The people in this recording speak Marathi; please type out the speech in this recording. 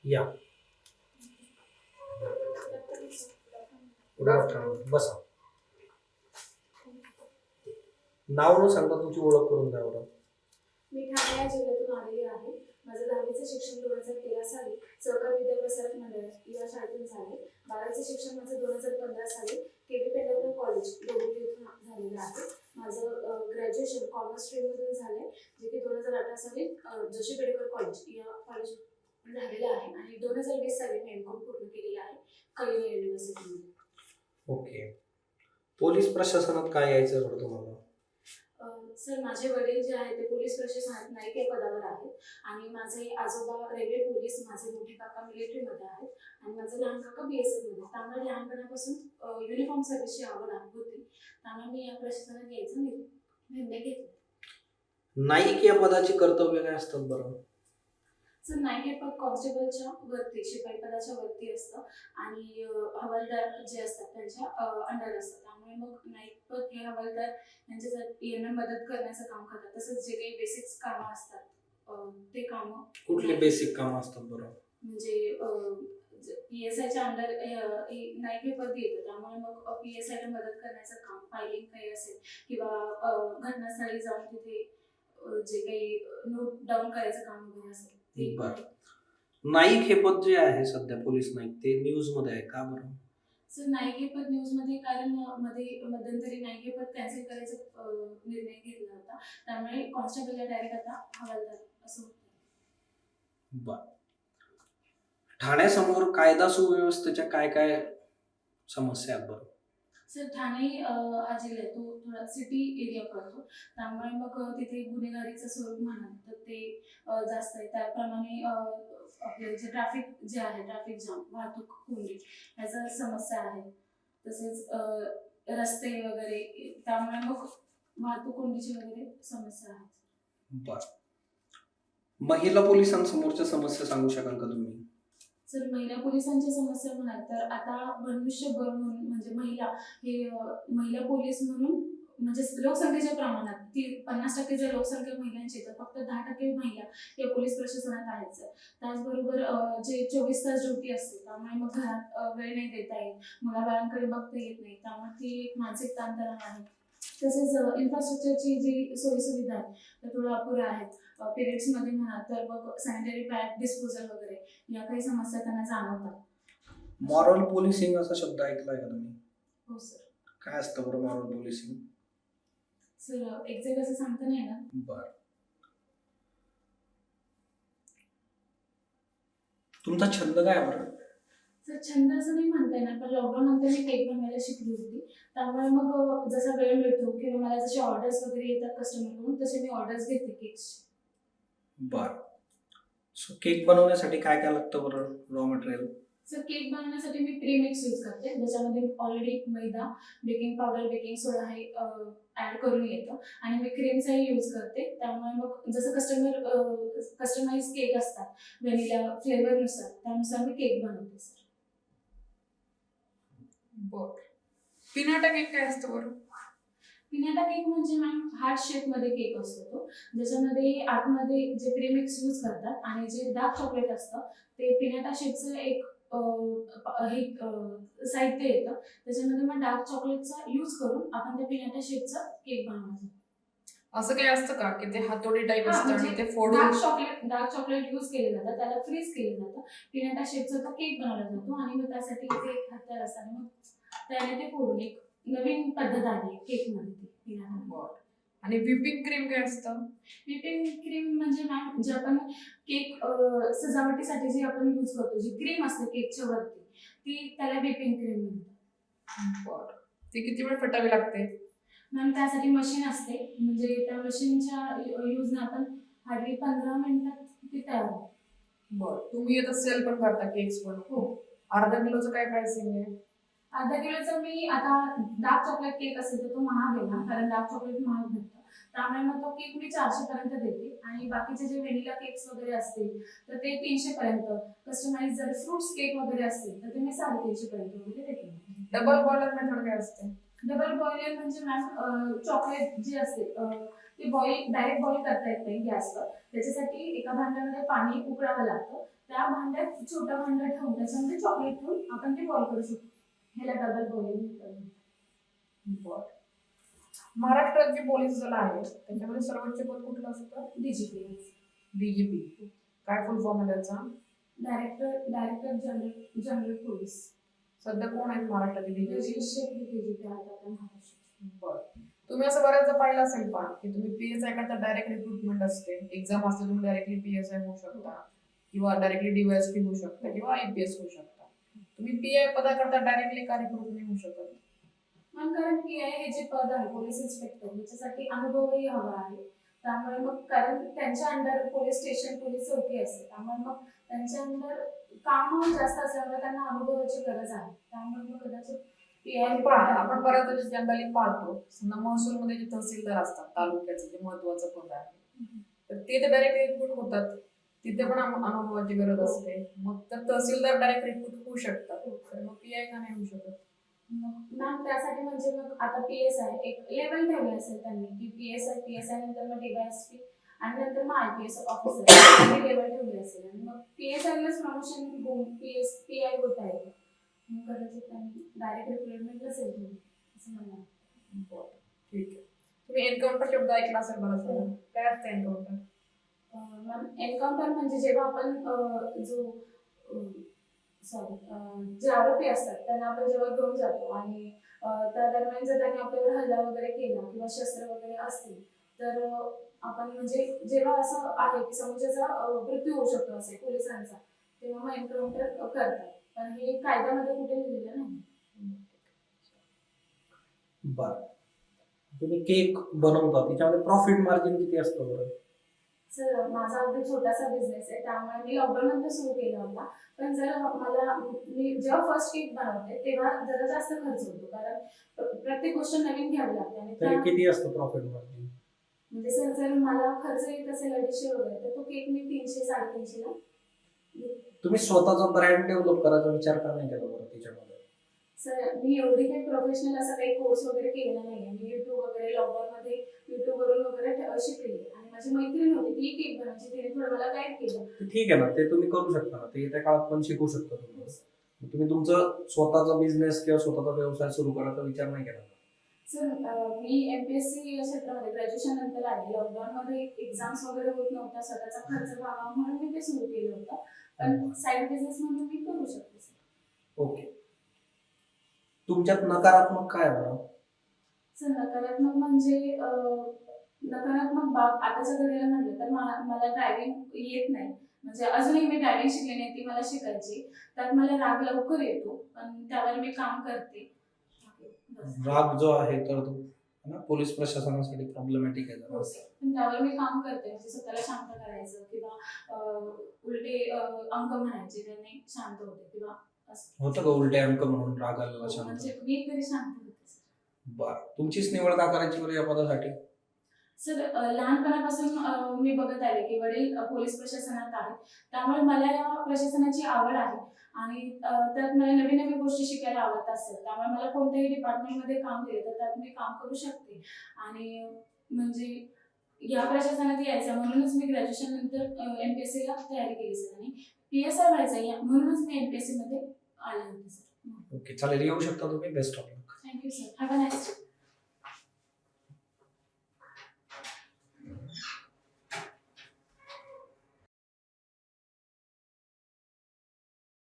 या गुड आफ्टरनून, बसा. नाव न सांगता तुमची ओळख करून द्या बरं. मी ठाणे या जिल्ह्यातून आलेली आहे. माझं 10वीचं शिक्षण 2013 साली सहकारी विद्याप्रसारक मंडळ या शाळेतून झाले. 12वीचं शिक्षण माझं 2015 साली केबी पेंढारकर कॉलेज डोंबिवली येथून झालेलं आहे. माझं ग्रॅज्युएशन कॉमर्स स्ट्रीममधून झालंय, जे की 2018 साली जोशी पेडकर कॉलेज या कॉलेज झालेलं आहे आणि 2020 साली मी एम.कॉम पूर्ण केलेलं आहे कलिंग युनिव्हर्सिटीमध्ये. ओके. पोलीस प्रशासनात काय यायचं बरं तुम्हाला? सर, माझे वडील जे आहेत ते पोलीस प्रशासनात नाईक या पदावर आहेत आणि माझे आजोबा रेल्वे पोलीस, माझे मोठे काका मिलिटरीमध्ये आहेत आणि माझं लहान काका BSF मध्ये. त्यामुळे लहानपणापासून युनिफॉर्म सर्व्हिसची आवड होती, त्यामुळे मी या प्रशासनात यायचा निर्णय घेतला. नाईक या पदाची कर्तव्य काय असतात बरं? सर, नाईक हे पद कॉन्स्टेबलच्या वरती, शिपाई पदाच्या वरती असतं आणि हवालदार जे असतात त्यांच्या अंडर असतात. त्यामुळे मग नाईक पद हे हवालदार यांना मदत करण्याचं काम करतात. तसंच जे काही बेसिक कामं असतात ते कामं. कुठले बेसिक कामं असतात बरं? म्हणजे PSIच्या अंडर नाईक हे पद येतं, त्यामुळे मग PSIला मदत करण्याचं काम, फायलिंग काही असेल किंवा घटनास्थळी जाऊन तिथे जे काही नोट डाऊन करायचं काम वगैरे असेल. नाईक हे पद जे आहे सध्या पोलीस नाईक, ते न्यूज मध्ये आहे का बरं? सर, नाईक हे पद न्यूजमध्ये कारण मध्यंतरी नाईक हे पद कॅन्सल करायचा निर्णय घेतला होता, त्यामुळे कॉन्स्टेबलला डायरेक्ट आता हवालदार असं होतं. बर. ठाण्यासमोर कायदा सुव्यवस्थेच्या काय काय समस्या आहेत बरं? सर, ठाणे हा जिल्हा आहे तो थोडा सिटी एरिया पडतो, त्यामुळे मग तिथे गुन्हेगारीचं स्वरूप म्हणाल तर ते जास्त आहे. त्याप्रमाणे आपले जे ट्रॅफिक जे आहे, ट्रॅफिक जाम, वाहतूक कोंडी ह्याचा समस्या आहे. तसेच रस्ते वगैरे, त्यामुळे मग वाहतूक कोंडीची वगैरे समस्या आहे. बर. महिला पोलिसांसमोरच्या समस्या सांगू शकाल का तुम्ही? सर, महिला पोलिसांच्या समस्या म्हणाल तर आता मनुष्यबळ म्हणून म्हणजे महिला पोलीस म्हणून म्हणजे लोकसंख्येच्या प्रमाणात 50% जर लोकसंख्या महिलांची तर फक्त 10% महिला या पोलीस प्रशासनात आहेत. सर, त्याचबरोबर जे 24 तास ड्युटी असते, त्यामुळे मग घरात वेळ नाही देता येत, मुलाबाळांकडे बघता येत नाही, त्यामुळे ती एक मानसिक ताणतणाव आहे. तसेच इन्फ्रास्ट्रक्चरची जी सोयीसुविधा आहे त्या थोड्या अपुऱ्या आहेत. पिरियड्समध्ये म्हणा तर मग सॅनिटरी पॅड डिस्पोजल वगैरे या काही समस्या त्यांना जाणवतात. मॉरल पोलिसिंग असा शब्द ऐकलाय का तुम्ही? हो सर. काय असतं बरं मॉरल पोलिसिंग? सर, एक्झॅक्ट असं सांगता नाही ना. बर. तुमचा छंद काय बरं? सर, छंद असं नाही म्हणता येणार, पण लॉकडाऊन नंतर मी केक बनवायला शिकली होती, त्यामुळे मग जसा वेळ मिळतो किंवा मला जसे ऑर्डर्स वगैरे येतात कस्टमरकडून तसे मी ऑर्डर्स घेते केक्सची. बर. सो केक बनवण्यासाठी काय काय लागतं बरं रॉ मटेरियल? सर, केक बनवण्यासाठी मी प्रीमिक्स यूज करते, ज्याच्यामध्ये ऑलरेडी मैदा, बेकिंग पावडर, बेकिंग सोडा हे ॲड करून येतं आणि मी क्रीमचाही यूज करते. त्यामुळे मग जसं कस्टमाइज केक असतात व्हॅनिला फ्लेवरनुसार, त्यानुसार मी केक बनवते. सर, बर. पिनाटा केक काय असतं बरं? पिनाटा केक म्हणजे मॅम हार्ट शेपमध्ये केक असतो तो, ज्याच्यामध्ये आतमध्ये जे प्रीमिक्स यूज करतात आणि जे डार्क चॉकलेट असतं ते पिनाटा शेपचं एक हे साहित्य येतं, त्याच्यामध्ये मग डार्क चॉकलेटचा यूज करून आपण त्या पिनाटा शेपचा केक बनवतो. असं काही असतं का की ते हातोडी टाईप हां, असतं आणि म्हणजे ते फोडून? डार्क चॉकलेट यूज केलं जातं, त्याला फ्रीज केलं जातं, पिनाटा शेपचा तो केक बनवला जातो आणि मग त्यासाठी ते एक हत्यार असतं आणि मग त्याने ते फोडून एक नवीन पद्धत आली केकमध्ये ती पिनाटा. बर. आणि व्हिपिंग क्रीम काय असतं? व्हिपिंग क्रीम म्हणजे मॅम जे आपण केक सजावटीसाठी जे आपण यूज करतो, जी क्रीम असते केकच्या वरती, ती त्याला व्हिपिंग क्रीम म्हणतात. बर. ती किती वेळ फटावी लागते? मॅम त्यासाठी मशीन असते, म्हणजे त्या मशीनच्या यूजने आपण हार्डली 15 मिनिटात ती तयार होते. बर. तुम्ही आता सेल पण करता केक्स पण? हो. अर्धा किलोचं काय प्राइसिंग आहे? अर्धा किलोचं मी आता डार्क चॉकलेट केक असेल तर तो महाग आहे ना, कारण डार्क चॉकलेट महाग भेटतं, त्यामुळे मग तो केक मी 400 पर्यंत देते आणि बाकीचे जे व्हॅनिला केक्स वगैरे असतील तर ते 300 पर्यंत, कस्टमाइज जर फ्रुट्स केक वगैरे असतील तर ते मी 350 पर्यंत वगैरे देते. डबल बॉयलर मेथड काय असते? डबल बॉइलर म्हणजे मॅम चॉकलेट जे असते ते डायरेक्ट बॉईल करता येत नाही गॅसवर. त्याच्यासाठी एका भांड्यामध्ये पाणी उकळावं लागतं. त्या भांड्यात छोटं भांडं ठेवून त्याच्यामध्ये चॉकलेट ठेवून आपण ते बॉईल करू शकतो. ह्याला डबल बॉइलिंग म्हणतात. बरं. महाराष्ट्रात जे पोलीस दल आहे त्याच्यामध्ये सर्वोच्च पद कुठलं असतं? DGP, DGP. काय फुल फॉर्म आहे त्याचा? Director general police. सध्या कोण आहेत महाराष्ट्राचे डीजीपी? डीजीपी आहेत आता महाराष्ट्रात. बरं. तुम्ही असं बऱ्याचदा पाहिलं असेल पहा की तुम्ही पीएसआय करता डायरेक्ट रिक्रुटमेंट असते, एक्झाम असते, तुम्ही डायरेक्टली पीएसआय होऊ शकता किंवा डायरेक्टली डीवायएसपी होऊ शकता किंवा आयपीएस होऊ शकता. तुम्ही पीआय पदाकरता डायरेक्टली का रिक्रुट नाही होऊ शकत? मग कारण पीआय हे जे पद आहे पोलीस इन्स्पेक्टर याच्यासाठी अनुभवही हवा आहे. त्यामुळे मग कारण त्यांच्या अंडर पोलीस स्टेशन पोलीस चौकी असते, त्यामुळे मग त्यांच्या अंडर काम जास्त असल्यामुळे त्यांना अनुभवाची गरज आहे. त्यामुळे मग कदाचित पण पहा, आपण बऱ्याच जनरली पाहतो समजा महसूलमध्ये जे तहसीलदार असतात तालुक्याचं जे महत्वाचं पद आहे तर ते तर डायरेक्ट रिक्रूट होतात, तिथे पण अनुभवाची गरज असते. मग तर तहसीलदार डायरेक्ट रिक्रूट होऊ शकतात, तर मग पीआय का नाही होऊ शकत? मॅम त्यासाठी म्हणजे मग आता पीएसआय एक लेवल ठेवली असेल त्यांनी की पीएसआय नंतर मग डीवायएसपी आणि नंतर मग आयपीएस ऑफिसर लेवल ठेवली असेल आणि मग पीएसआयलाच प्रमोशन होऊन पीआय होत आहे. मग कदाचित त्यांनी डायरेक्ट रिक्रुटमेंट नसेल ठेवली असं मला वाटतं. ठीक आहे. तुम्ही एन्काउंटर शब्द ऐकला असेल बराच वेळा. काय असतं एन्काउंटर? मॅम एन्काउंटर म्हणजे जेव्हा आपण जे आरोपी असतात त्यांना आपण जेव्हा घेऊन जातो आणि त्या दरम्यान जर त्यांनी आपल्यावर हल्ला वगैरे केला किंवा शस्त्र वगैरे असतील तर आपण म्हणजे जेव्हा असं आहे की समोरच्याचा मृत्यू होऊ शकतो असे पोलिसांचा, तेव्हा मग एन्काउंटर करतात. पण हे कायद्यामध्ये कुठे लिहिलेलं नाही. बरं. तुम्ही केक बनवता त्याच्यामध्ये प्रॉफिट मार्जिन किती असतं बरं? सर माझा अगदी छोटासा बिझनेस आहे, त्यामुळे मी लॉकडाऊन नंतर सुरू केला होता. पण जर मी जेव्हा फर्स्ट केक बनवते तेव्हा जरा जास्त खर्च होतो, कारण प्रत्येक गोष्ट नवीन घ्यावी लागते आणि तरी किती असतं प्रॉफिट मार्जिन? म्हणजे सर जर मला खर्च येत असेल 250 वगैरे तर तो केक मी 300-350 ला. तुम्ही स्वतःचा ब्रँड डेव्हलप करायचा विचार का नाही केला बरं त्याच्यामध्ये? सर मी एवढी काही प्रोफेशनल असा काही कोर्स वगैरे केलेला नाहीये. मी युट्यूब वगैरे लॉकडाऊन मध्ये युट्यूब वरून वगैरे शिकले आणि माझी मैत्रीण होती ती केक बनवायची, तिने थोडं मला गाईड केलं. ठीक आहे ना, ते तुम्ही करू शकता ना, ते येत्या काळात पण शिकू शकता तुम्ही. तुम्ही तुमचं स्वतःचा बिझनेस किंवा स्वतःचा व्यवसाय सुरू करायचा विचार नाही केला? सर मी एमपीएससी या क्षेत्रामध्ये ग्रॅज्युएशन नंतर आले. लॉकडाऊन मध्ये एक्झाम्स वगैरे होत नव्हता, स्वतःचा खर्च व्हावा म्हणून मी ते सुरू केलं होतं. पण साईड बिझनेस म्हणून मी करू शकते सर. ओके. तुमच्यात नकारात्मक काय बरं? सर नकारात्मक म्हणजे नकारात्मक बाब आताच्या घडीला म्हटलं तर मला ड्रायव्हिंग येत नाही. म्हणजे अजूनही मी ड्रायव्हिंग शिकली नाही, ती मला शिकायची. त्यात मला राग लवकर येतो, पण त्यावर मी काम करते. राग जो आहे तर तो ना पोलीस प्रशासनासाठी प्रॉब्लेमॅटिक आहे जरा. पण त्यावर मी काम करते, म्हणजे स्वतःला शांत करायचं किंवा उलटे अंक म्हणायचे त्याने शांत होते किंवा होतं का उलटे अंक म्हणून राग आलेला शांत? म्हणजे मी तरी शांत होते. बरं. तुमचीच निवड का करायची बरं या पदासाठी? सर लहानपणापासून मी बघत आले की वडील पोलीस प्रशासनात आहेत, त्यामुळे मला या प्रशासनाची आवड आहे आणि त्यात मला नवीन नवीन गोष्टी शिकायला आवडत असतात. त्यामुळे मला कोणत्याही डिपार्टमेंटमध्ये काम दिले तर त्यात मी काम करू शकते आणि म्हणजे या प्रशासनात यायचं म्हणूनच मी ग्रॅज्युएशन नंतर एमपीएससी ला तयारी केली सर आणि पीएसआय व्हायचं म्हणूनच मी एमपीएससी मध्ये आले होते सर. ओके, चालेल, येऊ शकता तुम्ही. Best of luck. Thank you sir. Have a nice day.